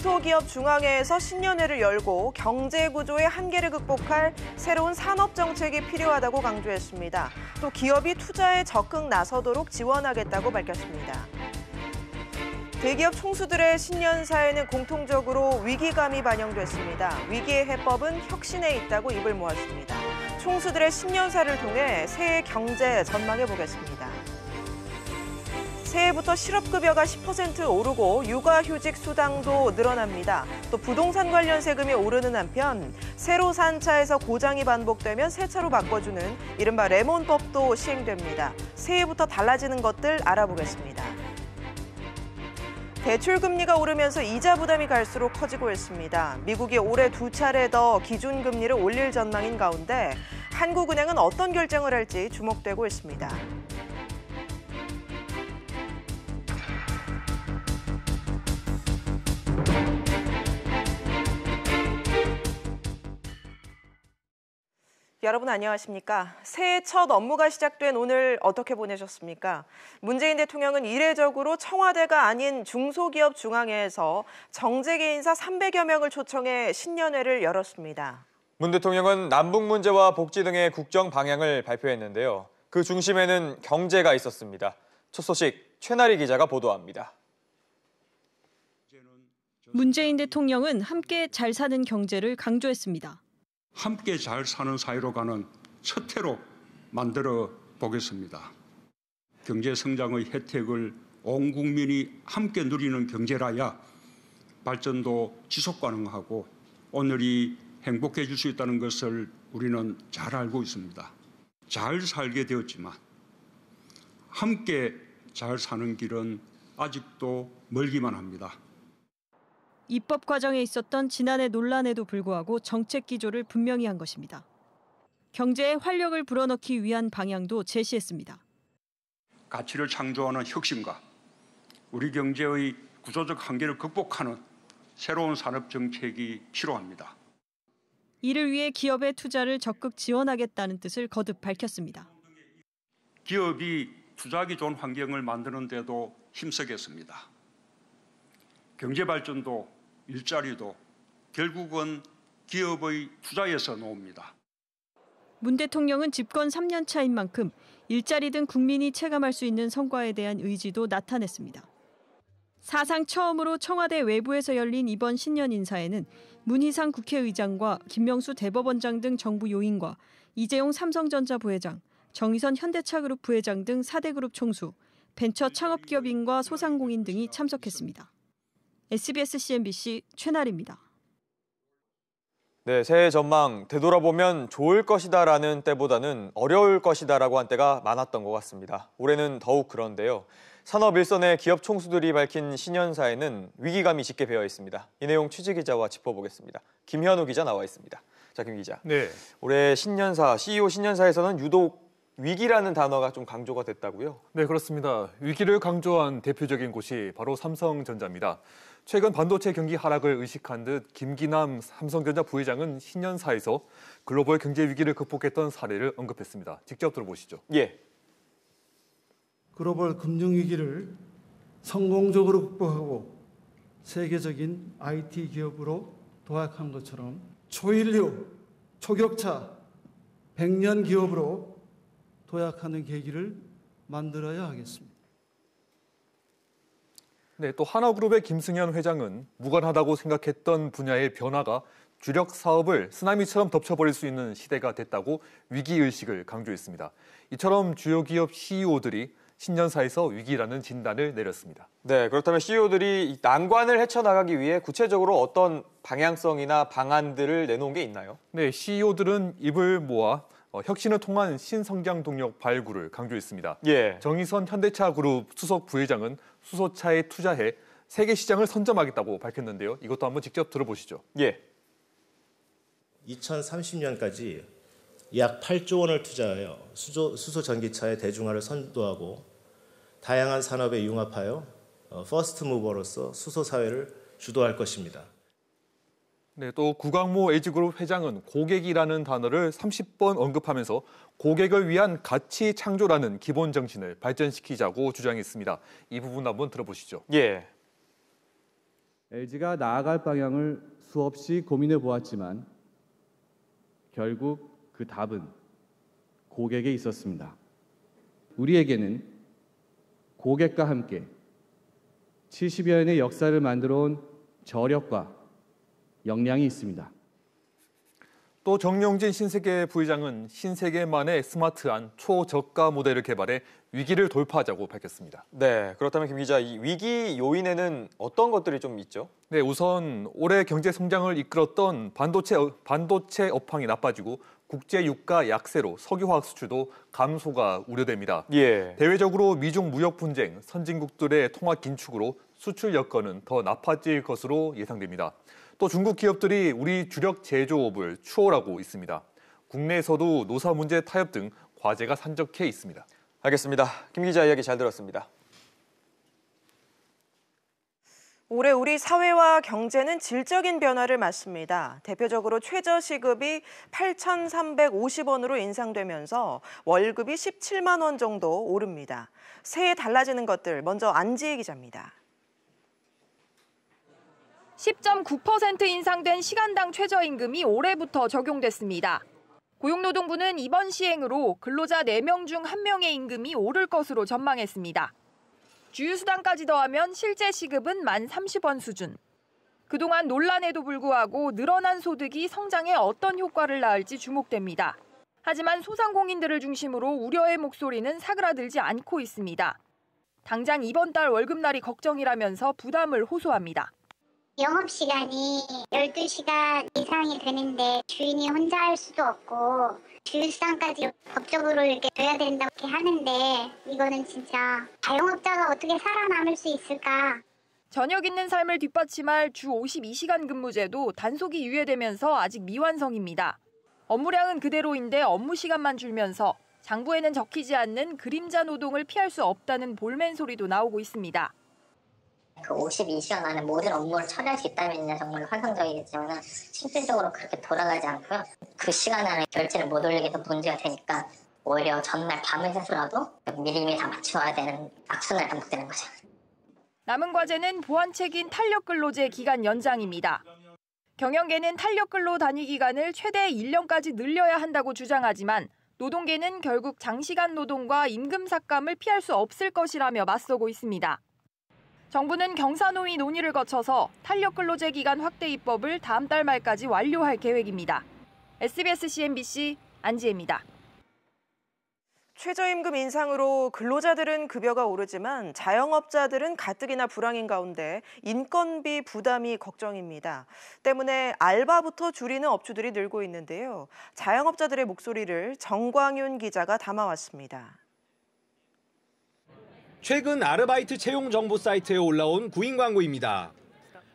중소기업 중앙회에서 신년회를 열고 경제 구조의 한계를 극복할 새로운 산업 정책이 필요하다고 강조했습니다. 또 기업이 투자에 적극 나서도록 지원하겠다고 밝혔습니다. 대기업 총수들의 신년사에는 공통적으로 위기감이 반영됐습니다. 위기의 해법은 혁신에 있다고 입을 모았습니다. 총수들의 신년사를 통해 새해 경제 전망해보겠습니다. 새해부터 실업급여가 10% 오르고 육아휴직 수당도 늘어납니다. 또 부동산 관련 세금이 오르는 한편 새로 산 차에서 고장이 반복되면 새 차로 바꿔주는 이른바 레몬법도 시행됩니다. 새해부터 달라지는 것들 알아보겠습니다. 대출금리가 오르면서 이자 부담이 갈수록 커지고 있습니다. 미국이 올해 2차례 더 기준금리를 올릴 전망인 가운데 한국은행은 어떤 결정을 할지 주목되고 있습니다. 여러분 안녕하십니까? 새해 첫 업무가 시작된 오늘 어떻게 보내셨습니까? 문재인 대통령은 이례적으로 청와대가 아닌 중소기업 중앙회에서 정재계 인사 300여 명을 초청해 신년회를 열었습니다. 문 대통령은 남북 문제와 복지 등의 국정 방향을 발표했는데요. 그 중심에는 경제가 있었습니다. 첫 소식 최나리 기자가 보도합니다. 문재인 대통령은 함께 잘 사는 경제를 강조했습니다. 함께 잘 사는 사회로 가는 첫 해로 만들어 보겠습니다. 경제 성장의 혜택을 온 국민이 함께 누리는 경제라야 발전도 지속 가능하고 오늘이 행복해질 수 있다는 것을 우리는 잘 알고 있습니다. 잘 살게 되었지만 함께 잘 사는 길은 아직도 멀기만 합니다. 입법 과정에 있었던 지난해 논란에도 불구하고 정책 기조를 분명히 한 것입니다. 경제에 활력을 불어넣기 위한 방향도 제시했습니다. 가치를 창조하는 혁신과 우리 경제의 구조적 한계를 극복하는 새로운 산업 정책이 필요합니다. 이를 위해 기업의 투자를 적극 지원하겠다는 뜻을 거듭 밝혔습니다. 기업이 투자하기 좋은 환경을 만드는 데도 힘쓰겠습니다. 경제 발전도 일자리도 결국은 기업의 투자에서 나옵니다. 문 대통령은 집권 3년 차인 만큼 일자리 등 국민이 체감할 수 있는 성과에 대한 의지도 나타냈습니다. 사상 처음으로 청와대 외부에서 열린 이번 신년 인사에는 문희상 국회의장과 김명수 대법원장 등 정부 요인과 이재용 삼성전자 부회장, 정의선 현대차그룹 부회장 등 4대 그룹 총수, 벤처 창업기업인과 소상공인 등이 참석했습니다. SBS CNBC 최나리입니다. 네, 새해 전망 되돌아보면 좋을 것이다라는 때보다는 어려울 것이다라고 한 때가 많았던 것 같습니다. 올해는 더욱 그런데요. 산업 일선의 기업 총수들이 밝힌 신년사에는 위기감이 짙게 배어 있습니다. 이 내용 취재 기자와 짚어보겠습니다. 김현우 기자 나와 있습니다. 자, 김 기자. 네. 올해 신년사, CEO 신년사에서는 유독 위기라는 단어가 좀 강조가 됐다고요? 네, 그렇습니다. 위기를 강조한 대표적인 곳이 바로 삼성전자입니다. 최근 반도체 경기 하락을 의식한 듯 김기남 삼성전자 부회장은 신년사에서 글로벌 경제 위기를 극복했던 사례를 언급했습니다. 직접 들어보시죠. 예. 글로벌 금융 위기를 성공적으로 극복하고 세계적인 IT 기업으로 도약한 것처럼 초인류, 초격차, 100년 기업으로 도약하는 계기를 만들어야 하겠습니다. 네, 또 하나그룹의 김승현 회장은 무관하다고 생각했던 분야의 변화가 주력 사업을 쓰나미처럼 덮쳐버릴 수 있는 시대가 됐다고 위기의식을 강조했습니다. 이처럼 주요 기업 CEO들이 신년사에서 위기라는 진단을 내렸습니다. 네, 그렇다면 CEO들이 이 난관을 헤쳐나가기 위해 구체적으로 어떤 방향성이나 방안들을 내놓은 게 있나요? 네, CEO들은 입을 모아 혁신을 통한 신성장 동력 발굴을 강조했습니다. 예. 정의선 현대차그룹 수석 부회장은 수소차에 투자해 세계 시장을 선점하겠다고 밝혔는데요. 이것도 한번 직접 들어보시죠. 예. 2030년까지 약 8조 원을 투자하여 수소 전기차의 대중화를 선도하고 다양한 산업에 융합하여 퍼스트 무버로서 수소 사회를 주도할 것입니다. 네, 또 구광모 LG그룹 회장은 고객이라는 단어를 30번 언급하면서 고객을 위한 가치 창조라는 기본 정신을 발전시키자고 주장했습니다. 이 부분 한번 들어보시죠. 예. LG가 나아갈 방향을 수없이 고민해 보았지만 결국 그 답은 고객에 있었습니다. 우리에게는 고객과 함께 70여 년의 역사를 만들어 온 저력과 역량이 있습니다. 또 정용진 신세계 부회장은 신세계만의 스마트한 초저가 모델을 개발해 위기를 돌파하자고 밝혔습니다. 네, 그렇다면 김 기자, 이 위기 요인에는 어떤 것들이 좀 있죠? 네, 우선 올해 경제 성장을 이끌었던 반도체 업황이 나빠지고 국제 유가 약세로 석유화학 수출도 감소가 우려됩니다. 예. 대외적으로 미중 무역 분쟁, 선진국들의 통화 긴축으로 수출 여건은 더 나빠질 것으로 예상됩니다. 또 중국 기업들이 우리 주력 제조업을 추월하고 있습니다. 국내에서도 노사 문제 타협 등 과제가 산적해 있습니다. 알겠습니다. 김 기자 이야기 잘 들었습니다. 올해 우리 사회와 경제는 질적인 변화를 맞습니다. 대표적으로 최저시급이 8,350원으로 인상되면서 월급이 17만 원 정도 오릅니다. 새해 달라지는 것들 먼저 안지혜 기자입니다. 10.9% 인상된 시간당 최저임금이 올해부터 적용됐습니다. 고용노동부는 이번 시행으로 근로자 4명 중 1명의 임금이 오를 것으로 전망했습니다. 주휴수당까지 더하면 실제 시급은 만 30원 수준. 그동안 논란에도 불구하고 늘어난 소득이 성장에 어떤 효과를 낳을지 주목됩니다. 하지만 소상공인들을 중심으로 우려의 목소리는 사그라들지 않고 있습니다. 당장 이번 달 월급날이 걱정이라면서 부담을 호소합니다. 영업시간이 12시간 이상이 되는데 주인이 혼자 할 수도 없고 주휴수당까지 법적으로 이렇게 줘야 된다고 이렇게 하는데 이거는 진짜 자영업자가 어떻게 살아남을 수 있을까? 저녁 있는 삶을 뒷받침할 주 52시간 근무제도 단속이 유예되면서 아직 미완성입니다. 업무량은 그대로인데 업무 시간만 줄면서 장부에는 적히지 않는 그림자 노동을 피할 수 없다는 볼멘 소리도 나오고 있습니다. 그 52시간 안에 모든 업무를 처리할 수 있다면 정말 환상적이겠지만 실질적으로 그렇게 돌아가지 않고요. 그 시간 안에 결제를 못 올리게 해서 문제가 되니까 오히려 전날 밤을 새서라도 미리미리 다 맞춰야 되는 악순환이 반복되는 거죠. 남은 과제는 보완책인 탄력근로제 기간 연장입니다. 경영계는 탄력근로 단위 기간을 최대 1년까지 늘려야 한다고 주장하지만 노동계는 결국 장시간 노동과 임금 삭감을 피할 수 없을 것이라며 맞서고 있습니다. 정부는 경사노위 논의를 거쳐서 탄력근로제 기간 확대 입법을 다음 달 말까지 완료할 계획입니다. SBS CNBC 안지혜입니다. 최저임금 인상으로 근로자들은 급여가 오르지만 자영업자들은 가뜩이나 불황인 가운데 인건비 부담이 걱정입니다. 때문에 알바부터 줄이는 업주들이 늘고 있는데요. 자영업자들의 목소리를 정광윤 기자가 담아왔습니다. 최근 아르바이트 채용 정보 사이트에 올라온 구인 광고입니다.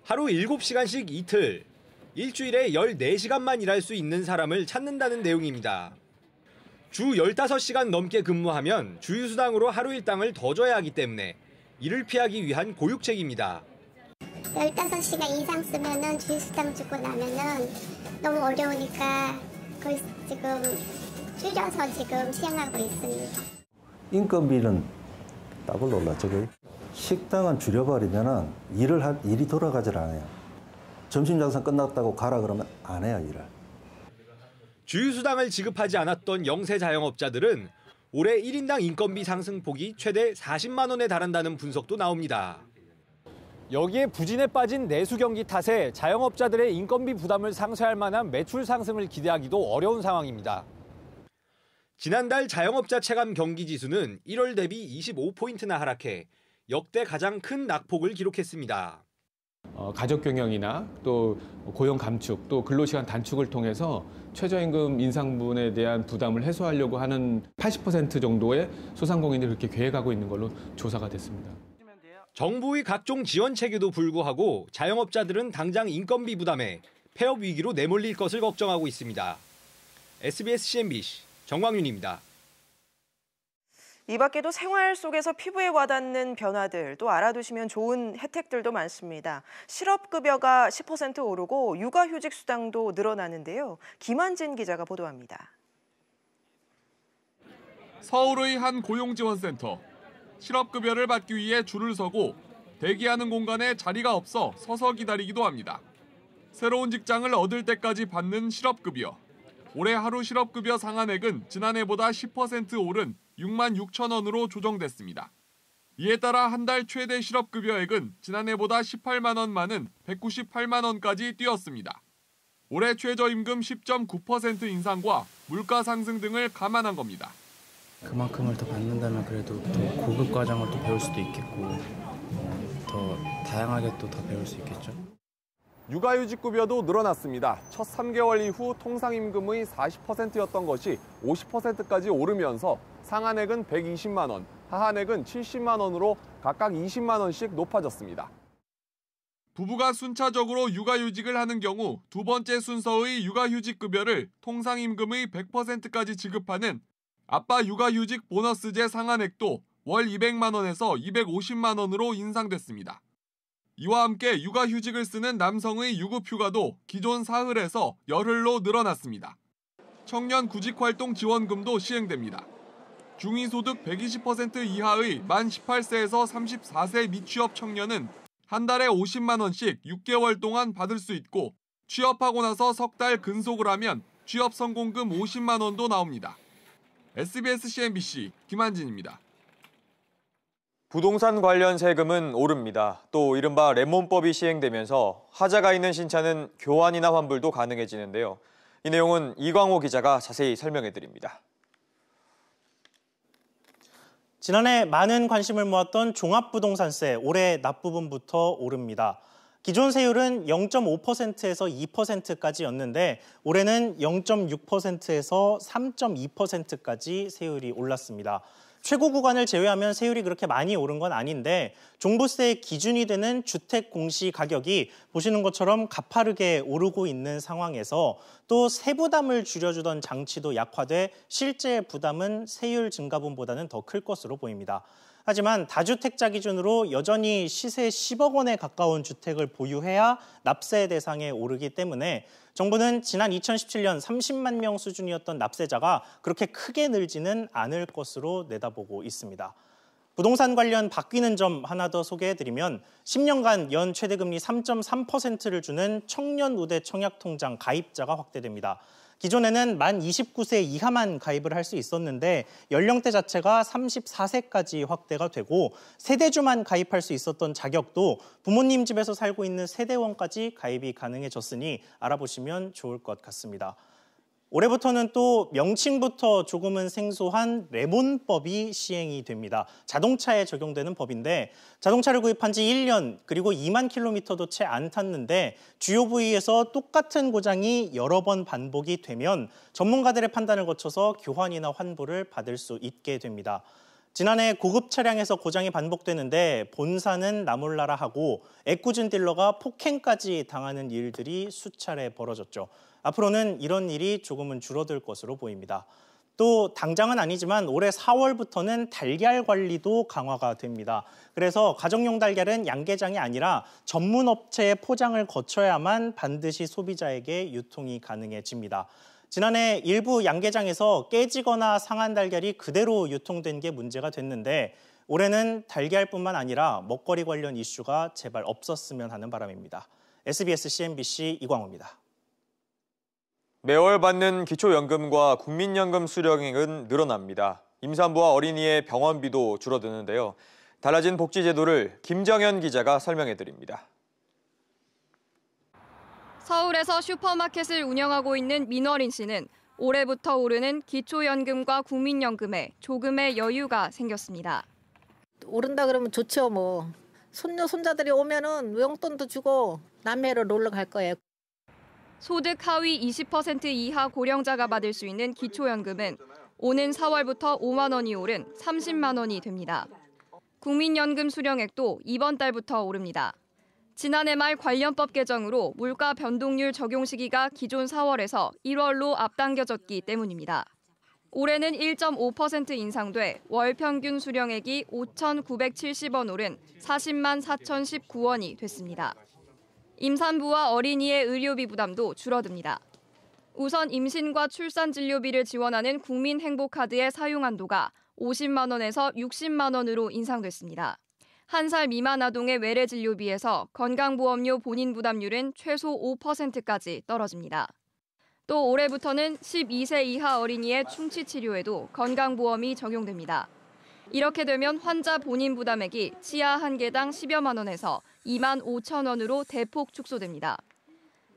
하루 7시간씩 이틀, 일주일에 14시간만 일할 수 있는 사람을 찾는다는 내용입니다. 주 15시간 넘게 근무하면 주휴수당으로 하루 일당을 더 줘야 하기 때문에 이를 피하기 위한 고육책입니다. 15시간 이상 쓰면은 주휴수당 주고 나면은 너무 어려우니까 그걸 지금 줄여서 지금 시행하고 있습니다. 인건비는 더블 올랐죠. 식당은 줄여버리면 일이 돌아가질 않아요. 점심 장사 끝났다고 가라 그러면 안 해요, 일을. 주휴수당을 지급하지 않았던 영세 자영업자들은 올해 1인당 인건비 상승폭이 최대 40만 원에 달한다는 분석도 나옵니다. 여기에 부진에 빠진 내수 경기 탓에 자영업자들의 인건비 부담을 상쇄할 만한 매출 상승을 기대하기도 어려운 상황입니다. 지난달 자영업자 체감 경기 지수는 1월 대비 25포인트나 하락해 역대 가장 큰 낙폭을 기록했습니다. 가족 경영이나 또 고용 감축, 또 근로시간 단축을 통해서 최저임금 인상분에 대한 부담을 해소하려고 하는 80% 정도의 소상공인들이 그렇게 계획하고 있는 걸로 조사가 됐습니다. 정부의 각종 지원 체계도 불구하고 자영업자들은 당장 인건비 부담에 폐업 위기로 내몰릴 것을 걱정하고 있습니다. SBS CNBC 정광윤입니다. 이 밖에도 생활 속에서 피부에 와닿는 변화들, 또 알아두시면 좋은 혜택들도 많습니다. 실업급여가 10% 오르고 육아휴직 수당도 늘어나는데요. 김한진 기자가 보도합니다. 서울의 한 고용지원센터. 실업급여를 받기 위해 줄을 서고 대기하는 공간에 자리가 없어 서서 기다리기도 합니다. 새로운 직장을 얻을 때까지 받는 실업급여. 올해 하루 실업급여 상한액은 지난해보다 10% 오른 6만 6천 원으로 조정됐습니다. 이에 따라 한 달 최대 실업급여액은 지난해보다 18만 원 많은 198만 원까지 뛰었습니다. 올해 최저임금 10.9% 인상과 물가 상승 등을 감안한 겁니다. 그만큼을 더 받는다면 그래도 더 고급 과정을 또 배울 수도 있겠고 더 다양하게 또 더 배울 수 있겠죠. 육아휴직급여도 늘어났습니다. 첫 3개월 이후 통상임금의 40%였던 것이 50%까지 오르면서 상한액은 120만 원, 하한액은 70만 원으로 각각 20만 원씩 높아졌습니다. 부부가 순차적으로 육아휴직을 하는 경우 두 번째 순서의 육아휴직급여를 통상임금의 100%까지 지급하는 아빠 육아휴직 보너스제 상한액도 월 200만 원에서 250만 원으로 인상됐습니다. 이와 함께 육아휴직을 쓰는 남성의 유급휴가도 기존 사흘에서 열흘로 늘어났습니다. 청년 구직활동 지원금도 시행됩니다. 중위소득 120% 이하의 만 18세에서 34세 미취업 청년은 한 달에 50만 원씩 6개월 동안 받을 수 있고 취업하고 나서 석 달 근속을 하면 취업 성공금 50만 원도 나옵니다. SBS CNBC 김한진입니다. 부동산 관련 세금은 오릅니다. 또 이른바 레몬법이 시행되면서 하자가 있는 신차는 교환이나 환불도 가능해지는데요. 이 내용은 이광호 기자가 자세히 설명해드립니다. 지난해 많은 관심을 모았던 종합부동산세 올해 납부분부터 오릅니다. 기존 세율은 0.5%에서 2%까지였는데 올해는 0.6%에서 3.2%까지 세율이 올랐습니다. 최고 구간을 제외하면 세율이 그렇게 많이 오른 건 아닌데 종부세의 기준이 되는 주택 공시 가격이 보시는 것처럼 가파르게 오르고 있는 상황에서 또 세부담을 줄여주던 장치도 약화돼 실제 부담은 세율 증가분보다는 더 클 것으로 보입니다. 하지만 다주택자 기준으로 여전히 시세 10억 원에 가까운 주택을 보유해야 납세 대상에 오르기 때문에 정부는 지난 2017년 30만 명 수준이었던 납세자가 그렇게 크게 늘지는 않을 것으로 내다보고 있습니다. 부동산 관련 바뀌는 점 하나 더 소개해드리면 10년간 연 최대금리 3.3%를 주는 청년 우대 청약통장 가입자가 확대됩니다. 기존에는 만 29세 이하만 가입을 할 수 있었는데 연령대 자체가 34세까지 확대가 되고 세대주만 가입할 수 있었던 자격도 부모님 집에서 살고 있는 세대원까지 가입이 가능해졌으니 알아보시면 좋을 것 같습니다. 올해부터는 또 명칭부터 조금은 생소한 레몬법이 시행이 됩니다. 자동차에 적용되는 법인데 자동차를 구입한 지 1년 그리고 2만 킬로미터도 채 안 탔는데 주요 부위에서 똑같은 고장이 여러 번 반복이 되면 전문가들의 판단을 거쳐서 교환이나 환불을 받을 수 있게 됩니다. 지난해 고급 차량에서 고장이 반복되는데 본사는 나몰라라 하고 애꿎은 딜러가 폭행까지 당하는 일들이 수차례 벌어졌죠. 앞으로는 이런 일이 조금은 줄어들 것으로 보입니다. 또 당장은 아니지만 올해 4월부터는 달걀 관리도 강화가 됩니다. 그래서 가정용 달걀은 양계장이 아니라 전문 업체의 포장을 거쳐야만 반드시 소비자에게 유통이 가능해집니다. 지난해 일부 양계장에서 깨지거나 상한 달걀이 그대로 유통된 게 문제가 됐는데 올해는 달걀뿐만 아니라 먹거리 관련 이슈가 제발 없었으면 하는 바람입니다. SBS CNBC 이광호입니다. 매월 받는 기초연금과 국민연금 수령액은 늘어납니다. 임산부와 어린이의 병원비도 줄어드는데요. 달라진 복지제도를 김정현 기자가 설명해드립니다. 서울에서 슈퍼마켓을 운영하고 있는 민월인 씨는 올해부터 오르는 기초연금과 국민연금에 조금의 여유가 생겼습니다. 오른다 그러면 좋죠 뭐. 손녀 손자들이 오면은 용돈도 주고 남해로 놀러 갈 거예요. 소득 하위 20% 이하 고령자가 받을 수 있는 기초연금은 오는 4월부터 5만 원이 오른 30만 원이 됩니다. 국민연금 수령액도 이번 달부터 오릅니다. 지난해 말 관련법 개정으로 물가 변동률 적용 시기가 기존 4월에서 1월로 앞당겨졌기 때문입니다. 올해는 1.5% 인상돼 월 평균 수령액이 5,970원 오른 40만 4,019원이 됐습니다. 임산부와 어린이의 의료비 부담도 줄어듭니다. 우선 임신과 출산 진료비를 지원하는 국민행복카드의 사용 한도가 50만 원에서 60만 원으로 인상됐습니다. 1살 미만 아동의 외래 진료비에서 건강보험료 본인 부담률은 최소 5%까지 떨어집니다. 또 올해부터는 12세 이하 어린이의 충치 치료에도 건강보험이 적용됩니다. 이렇게 되면 환자 본인 부담액이 치아 한 개당 10여만 원에서 2만 5천 원으로 대폭 축소됩니다.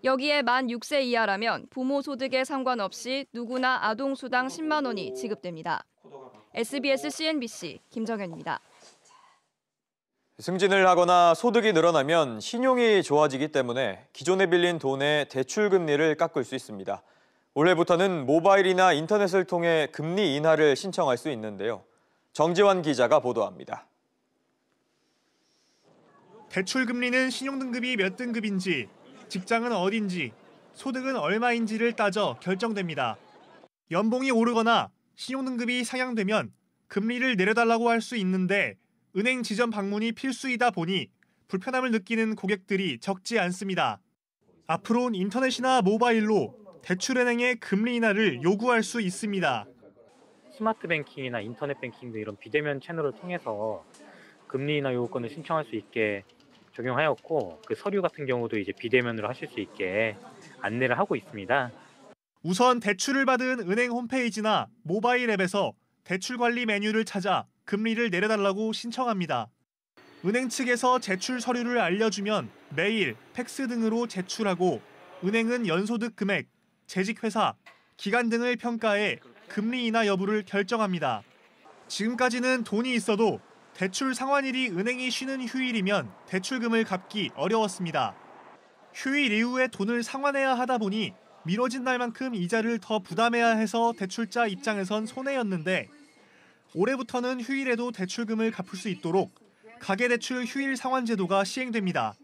여기에 만 6세 이하라면 부모 소득에 상관없이 누구나 아동수당 10만 원이 지급됩니다. SBS CNBC 김정현입니다. 승진을 하거나 소득이 늘어나면 신용이 좋아지기 때문에 기존에 빌린 돈의 대출 금리를 깎을 수 있습니다. 올해부터는 모바일이나 인터넷을 통해 금리 인하를 신청할 수 있는데요. 정지환 기자가 보도합니다. 대출 금리는 신용등급이 몇 등급인지, 직장은 어딘지, 소득은 얼마인지를 따져 결정됩니다. 연봉이 오르거나 신용등급이 상향되면 금리를 내려달라고 할 수 있는데 은행 지점 방문이 필수이다 보니 불편함을 느끼는 고객들이 적지 않습니다. 앞으로는 인터넷이나 모바일로 대출은행의 금리 인하를 요구할 수 있습니다. 스마트 뱅킹이나 인터넷 뱅킹 등 이런 비대면 채널을 통해서 금리 인하 요구권을 신청할 수 있게 적용하였고, 그 서류 같은 경우도 이제 비대면으로 하실 수 있게 안내를 하고 있습니다. 우선 대출을 받은 은행 홈페이지나 모바일 앱에서 대출 관리 메뉴를 찾아 금리를 내려달라고 신청합니다. 은행 측에서 제출 서류를 알려주면 메일, 팩스 등으로 제출하고 은행은 연소득 금액, 재직회사, 기간 등을 평가해 금리 인하 여부를 결정합니다. 지금까지는 돈이 있어도 대출 상환일이 은행이 쉬는 휴일이면 대출금을 갚기 어려웠습니다. 휴일 이후에 돈을 상환해야 하다 보니 미뤄진 날만큼 이자를 더 부담해야 해서 대출자 입장에선 손해였는데, 올해부터는 휴일에도 대출금을 갚을 수 있도록 가계대출 휴일 상환 제도가 시행됩니다.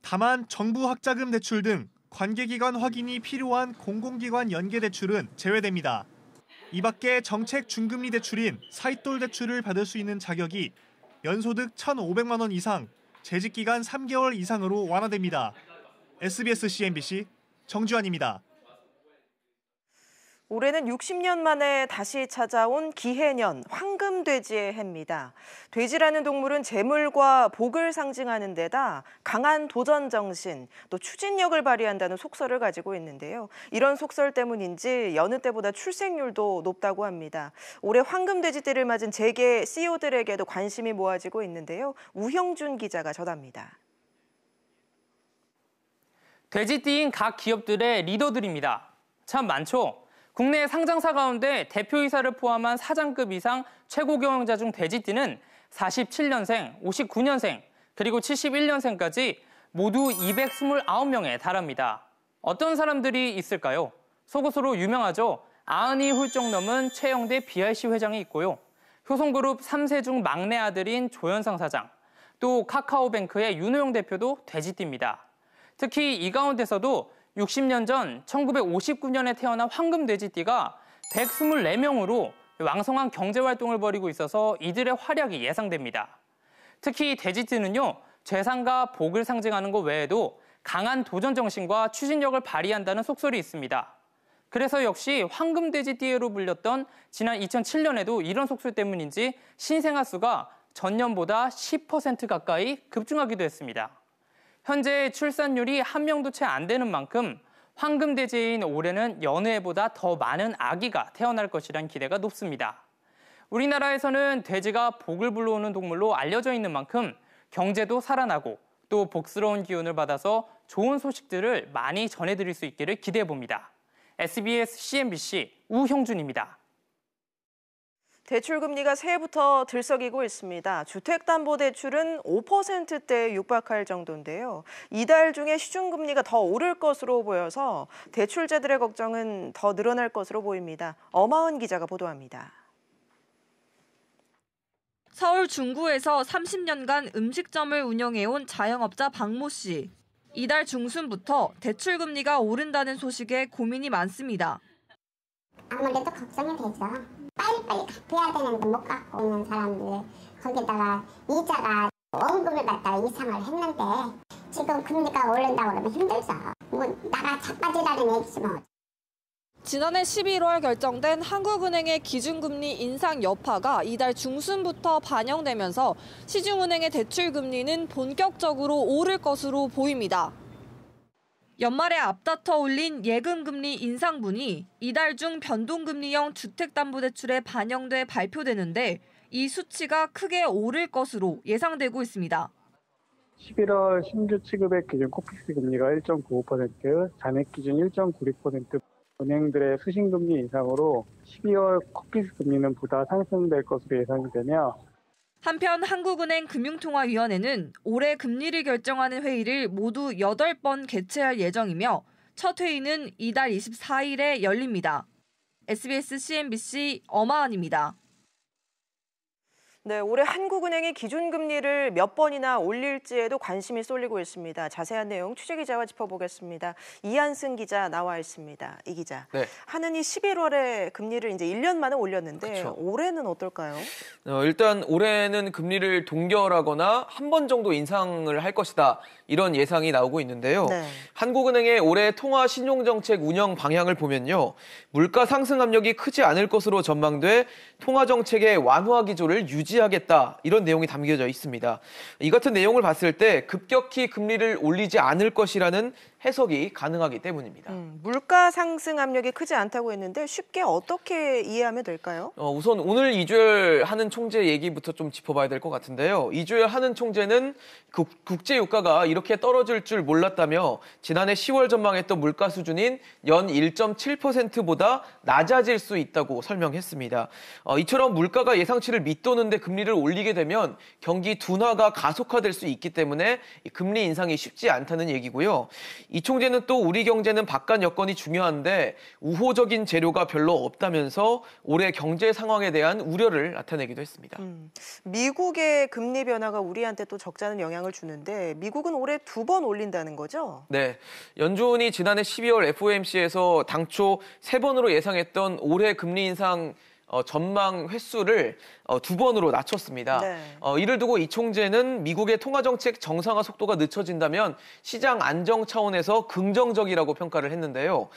다만 정부 학자금 대출 등 관계기관 확인이 필요한 공공기관 연계대출은 제외됩니다. 이 밖에 정책 중금리 대출인 사이돌 대출을 받을 수 있는 자격이 연소득 1,500만 원 이상, 재직기간 3개월 이상으로 완화됩니다. SBS CNBC 정주환입니다. 올해는 60년 만에 다시 찾아온 기해년, 황금돼지의 해입니다. 돼지라는 동물은 재물과 복을 상징하는 데다 강한 도전 정신, 또 추진력을 발휘한다는 속설을 가지고 있는데요. 이런 속설 때문인지 여느 때보다 출생률도 높다고 합니다. 올해 황금돼지띠를 맞은 재계 CEO들에게도 관심이 모아지고 있는데요. 우형준 기자가 전합니다. 돼지띠인 각 기업들의 리더들입니다. 참 많죠? 국내 상장사 가운데 대표이사를 포함한 사장급 이상 최고 경영자 중 돼지띠는 47년생, 59년생, 그리고 71년생까지 모두 229명에 달합니다. 어떤 사람들이 있을까요? 속옷으로 유명하죠. 90이 훌쩍 넘은 최영대 BRC 회장이 있고요. 효성그룹 3세 중 막내 아들인 조현상 사장, 또 카카오뱅크의 윤호영 대표도 돼지띠입니다. 특히 이 가운데서도 60년 전 1959년에 태어난 황금돼지띠가 124명으로 왕성한 경제활동을 벌이고 있어서 이들의 활약이 예상됩니다. 특히 돼지띠는요, 재산과 복을 상징하는 것 외에도 강한 도전 정신과 추진력을 발휘한다는 속설이 있습니다. 그래서 역시 황금돼지띠로 불렸던 지난 2007년에도 이런 속설 때문인지 신생아 수가 전년보다 10% 가까이 급증하기도 했습니다. 현재 출산율이 1명도 채 안 되는 만큼 황금돼지인 올해는 여느 해보다 더 많은 아기가 태어날 것이란 기대가 높습니다. 우리나라에서는 돼지가 복을 불러오는 동물로 알려져 있는 만큼 경제도 살아나고 또 복스러운 기운을 받아서 좋은 소식들을 많이 전해드릴 수 있기를 기대해봅니다. SBS CNBC 우형준입니다. 대출금리가 새해부터 들썩이고 있습니다. 주택담보대출은 5%대에 육박할 정도인데요. 이달 중에 시중금리가 더 오를 것으로 보여서 대출자들의 걱정은 더 늘어날 것으로 보입니다. 엄하은 기자가 보도합니다. 서울 중구에서 30년간 음식점을 운영해온 자영업자 박모 씨. 이달 중순부터 대출금리가 오른다는 소식에 고민이 많습니다. 아무래도 걱정이 되죠. 빨리빨리 갚아야 되는데 못 갚고 있는 사람들, 거기다가 이자가 원금을 갖다가 이상을 했는데 지금 금리가 오른다고 그러면 힘들죠. 뭐 나가 자빠지라는 얘기지 뭐. 지난해 11월 결정된 한국은행의 기준금리 인상 여파가 이달 중순부터 반영되면서 시중은행의 대출금리는 본격적으로 오를 것으로 보입니다. 연말에 앞다퉈 올린 예금금리 인상분이 이달 중 변동금리형 주택담보대출에 반영돼 발표되는데 이 수치가 크게 오를 것으로 예상되고 있습니다. 11월 신규 취급액 기준 코픽스 금리가 1.95%, 잔액 기준 1.96%, 은행들의 수신금리 인상으로 12월 코픽스 금리는 보다 상승될 것으로 예상이 되며 한편 한국은행 금융통화위원회는 올해 금리를 결정하는 회의를 모두 8번 개최할 예정이며 첫 회의는 이달 24일에 열립니다. SBS CNBC 엄하은입니다. 네, 올해 한국은행이 기준금리를 몇 번이나 올릴지에도 관심이 쏠리고 있습니다. 자세한 내용 취재기자와 짚어보겠습니다. 이한승 기자 나와 있습니다. 이 기자, 네. 한은이 11월에 금리를 이제 1년 만에 올렸는데 그쵸. 올해는 어떨까요? 일단 올해는 금리를 동결하거나 한 번 정도 인상을 할 것이다. 이런 예상이 나오고 있는데요. 네. 한국은행의 올해 통화 신용정책 운영 방향을 보면요. 물가 상승 압력이 크지 않을 것으로 전망돼 통화정책의 완화 기조를 유지하겠다. 이런 내용이 담겨져 있습니다. 이 같은 내용을 봤을 때 급격히 금리를 올리지 않을 것이라는 해석이 가능하기 때문입니다. 물가 상승 압력이 크지 않다고 했는데 쉽게 어떻게 이해하면 될까요? 우선 오늘 이주열 한은 총재 얘기부터 좀 짚어봐야 될 것 같은데요. 이주열 한은 총재는 국제 유가가 이렇게 떨어질 줄 몰랐다며 지난해 10월 전망했던 물가 수준인 연 1.7%보다 낮아질 수 있다고 설명했습니다. 이처럼 물가가 예상치를 밑도는데 금리를 올리게 되면 경기 둔화가 가속화될 수 있기 때문에 금리 인상이 쉽지 않다는 얘기고요. 이 총재는 또 우리 경제는 바깥 여건이 중요한데 우호적인 재료가 별로 없다면서 올해 경제 상황에 대한 우려를 나타내기도 했습니다. 미국의 금리 변화가 우리한테 또 적잖은 영향을 주는데 미국은 올해 2번 올린다는 거죠? 네, 연준이 지난해 12월 FOMC에서 당초 3번으로 예상했던 올해 금리 인상 전망 횟수를 2번으로 낮췄습니다. 네. 이를 두고 이 총재는 미국의 통화정책 정상화 속도가 늦춰진다면 시장 안정 차원에서 긍정적이라고 평가를 했는데요.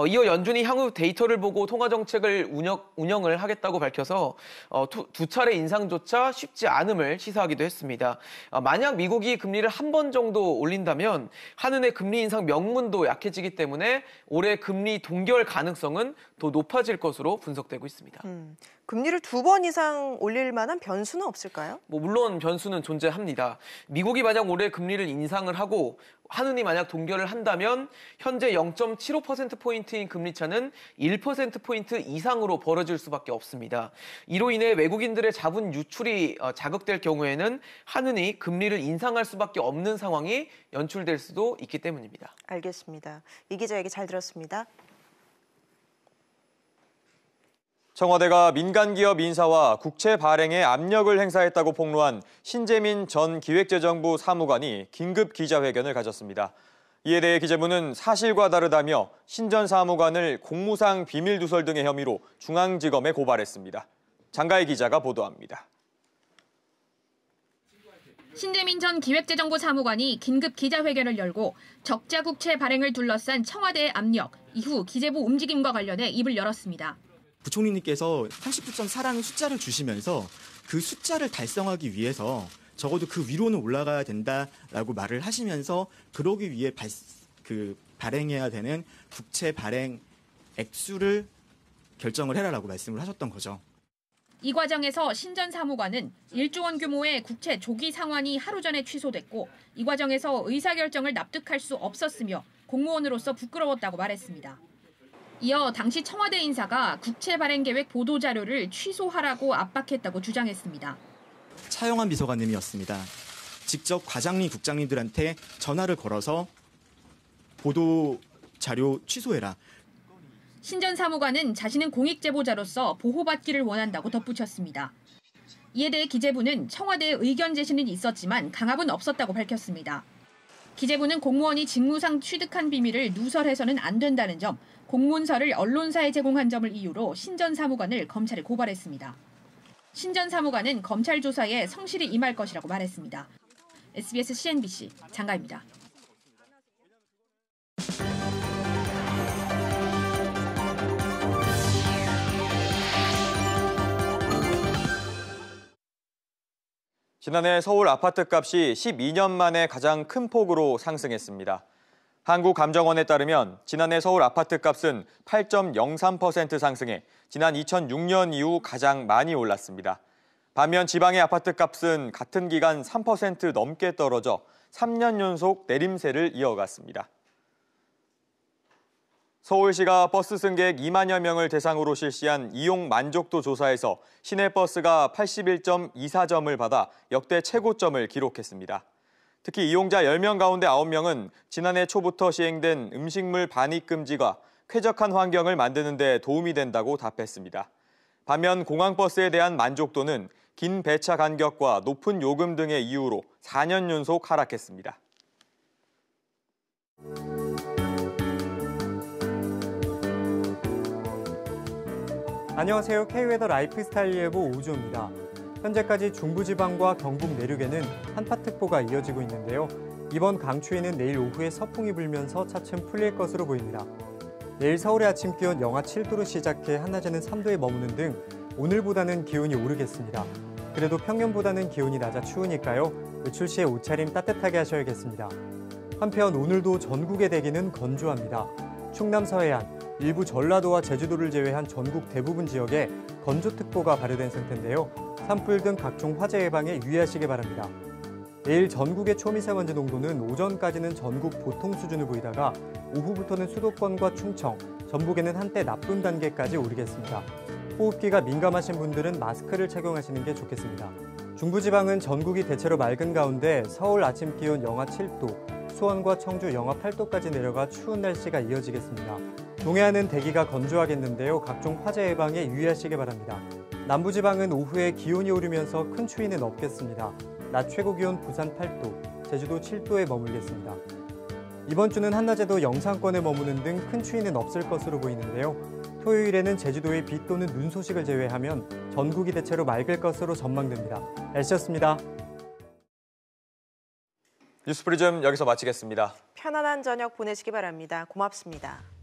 이어 연준이 향후 데이터를 보고 통화정책을 운영을 하겠다고 밝혀서 두 차례 인상조차 쉽지 않음을 시사하기도 했습니다. 만약 미국이 금리를 한 번 정도 올린다면 한은의 금리 인상 명분도 약해지기 때문에 올해 금리 동결 가능성은 더 높아질 것으로 분석되고 있습니다. 금리를 2번 이상 올릴 만한 변수는 없을까요? 물론 변수는 존재합니다. 미국이 만약 올해 금리를 인상을 하고 한은이 만약 동결을 한다면 현재 0.75%포인트인 금리 차는 1%포인트 이상으로 벌어질 수밖에 없습니다. 이로 인해 외국인들의 자본 유출이 자극될 경우에는 한은이 금리를 인상할 수밖에 없는 상황이 연출될 수도 있기 때문입니다. 알겠습니다. 이 기자 얘기 잘 들었습니다. 청와대가 민간기업 인사와 국채 발행에 압력을 행사했다고 폭로한 신재민 전 기획재정부 사무관이 긴급 기자회견을 가졌습니다. 이에 대해 기재부는 사실과 다르다며 신 전 사무관을 공무상 비밀누설 등의 혐의로 중앙지검에 고발했습니다. 장가희 기자가 보도합니다. 신재민 전 기획재정부 사무관이 긴급 기자회견을 열고 적자 국채 발행을 둘러싼 청와대의 압력, 이후 기재부 움직임과 관련해 입을 열었습니다. 부총리님께서 39.4라는 숫자를 주시면서 그 숫자를 달성하기 위해서 적어도 그 위로는 올라가야 된다라고 말을 하시면서 그러기 위해 발행해야 되는 국채 발행 액수를 결정을 해라라고 말씀을 하셨던 거죠. 이 과정에서 신 전 사무관은 1조 원 규모의 국채 조기 상환이 하루 전에 취소됐고 이 과정에서 의사결정을 납득할 수 없었으며 공무원으로서 부끄러웠다고 말했습니다. 이어 당시 청와대 인사가 국채 발행 계획 보도 자료를 취소하라고 압박했다고 주장했습니다. 차영환 비서관님이었습니다. 직접 과장님, 국장님들한테 전화를 걸어서 보도 자료 취소해라. 신 전 사무관은 자신은 공익제보자로서 보호받기를 원한다고 덧붙였습니다. 이에 대해 기재부는 청와대의 의견 제시는 있었지만 강압은 없었다고 밝혔습니다. 기재부는 공무원이 직무상 취득한 비밀을 누설해서는 안 된다는 점, 공문서를 언론사에 제공한 점을 이유로 신 전 사무관을 검찰에 고발했습니다. 신 전 사무관은 검찰 조사에 성실히 임할 것이라고 말했습니다. SBS CNBC 장가입니다. 지난해 서울 아파트값이 12년 만에 가장 큰 폭으로 상승했습니다. 한국감정원에 따르면 지난해 서울 아파트값은 8.03% 상승해 지난 2006년 이후 가장 많이 올랐습니다. 반면 지방의 아파트값은 같은 기간 3% 넘게 떨어져 3년 연속 내림세를 이어갔습니다. 서울시가 버스 승객 2만여 명을 대상으로 실시한 이용 만족도 조사에서 시내버스가 81.24점을 받아 역대 최고점을 기록했습니다. 특히 이용자 10명 가운데 9명은 지난해 초부터 시행된 음식물 반입 금지가 쾌적한 환경을 만드는 데 도움이 된다고 답했습니다. 반면 공항버스에 대한 만족도는 긴 배차 간격과 높은 요금 등의 이유로 4년 연속 하락했습니다. 안녕하세요. K웨더 라이프스타일 예보 오주호입니다. 현재까지 중부지방과 경북 내륙에는 한파특보가 이어지고 있는데요. 이번 강추위는 내일 오후에 서풍이 불면서 차츰 풀릴 것으로 보입니다. 내일 서울의 아침 기온 영하 7도로 시작해 한낮에는 3도에 머무는 등 오늘보다는 기온이 오르겠습니다. 그래도 평년보다는 기온이 낮아 추우니까요. 외출 시에 옷차림 따뜻하게 하셔야겠습니다. 한편 오늘도 전국의 대기는 건조합니다. 충남 서해안, 일부 전라도와 제주도를 제외한 전국 대부분 지역에 건조특보가 발효된 상태인데요. 산불 등 각종 화재 예방에 유의하시기 바랍니다. 내일 전국의 초미세먼지 농도는 오전까지는 전국 보통 수준을 보이다가 오후부터는 수도권과 충청, 전북에는 한때 나쁨 단계까지 오르겠습니다. 호흡기가 민감하신 분들은 마스크를 착용하시는 게 좋겠습니다. 중부지방은 전국이 대체로 맑은 가운데 서울 아침 기온 영하 7도, 수원과 청주 영하 8도까지 내려가 추운 날씨가 이어지겠습니다. 동해안은 대기가 건조하겠는데요. 각종 화재 예방에 유의하시기 바랍니다. 남부지방은 오후에 기온이 오르면서 큰 추위는 없겠습니다. 낮 최고 기온 부산 8도, 제주도 7도에 머물겠습니다. 이번 주는 한낮에도 영상권에 머무는 등 큰 추위는 없을 것으로 보이는데요. 토요일에는 제주도의 비 또는 눈 소식을 제외하면 전국이 대체로 맑을 것으로 전망됩니다. 날씨였습니다. 뉴스프리즘 여기서 마치겠습니다. 편안한 저녁 보내시기 바랍니다. 고맙습니다.